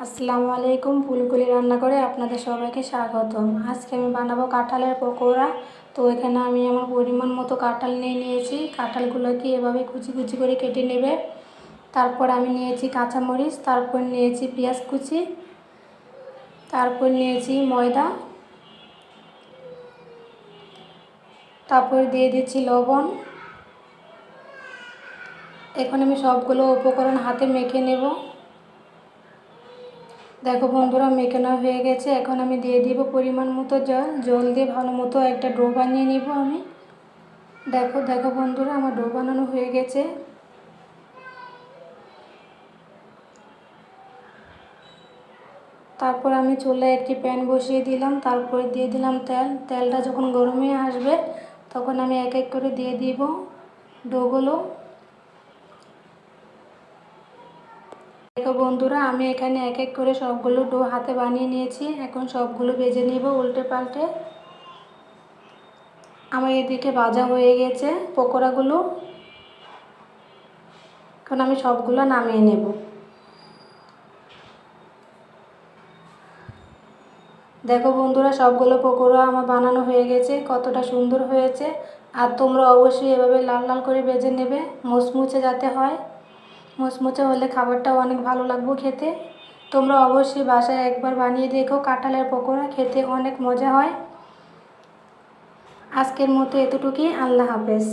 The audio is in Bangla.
আসসালামু আলাইকুম। ফুলকলি রান্না করে আপনাদের সবাইকে স্বাগতম। আজকে আমি বানাবো কাঁঠালের পকোড়া। তো এখানে আমি আমার পরিমাণ মতো কাঁঠাল নিয়েছি। কাঁঠালগুলোকে এভাবে কুচি কুচি করে কেটে নেবে। তারপর আমি নিয়েছি কাঁচামরিচ, তারপর নিয়েছি পেঁয়াজ কুচি, তারপর নিয়েছি ময়দা, তারপর দিয়ে দিচ্ছি লবণ। এখন আমি সবগুলো উপকরণ হাতে মেখে নেব। দেখো বন্ধুরা, মেখানো হয়ে গেছে। এখন আমি দিয়ে দিব পরিমাণ মতো জল দিয়ে ভালো মতো একটা ডো বানিয়ে নিব আমি। দেখো দেখো বন্ধুরা, আমার ডো বানানো হয়ে গেছে। তারপর আমি চুলায় একটি প্যান বসিয়ে দিলাম, তারপরে দিয়ে দিলাম তেল। তেলটা যখন গরম হয়ে আসবে তখন আমি এক এক করে দিয়ে দিব ডোগুলো। দেখো বন্ধুরা, আমি এখানে এক এক করে সবগুলো ডো হাতে বানিয়ে নিয়েছি। এখন সবগুলো ভেজে নেব উল্টে পাল্টে। আমার এদিকে ভাজা হয়ে গেছে পকোড়াগুলো। এখন আমি সবগুলো নামিয়ে নেব। দেখো বন্ধুরা, সবগুলো পকোড়া আমার বানানো হয়ে গেছে। কতটা সুন্দর হয়েছে। আর তোমরা অবশ্যই এভাবে লাল লাল করে ভেজে নেবে, মুচমুচে যাতে হয়। মুচমুচে হলে খাবারটাও অনেক ভালো লাগবে খেতে। তোমরা অবশ্যই বাসায় একবার বানিয়ে দেখো। কাঁঠালের পকোড়া খেতে অনেক মজা হয়। আজকের মতো এতটুকুই। আল্লাহ হাফেজ।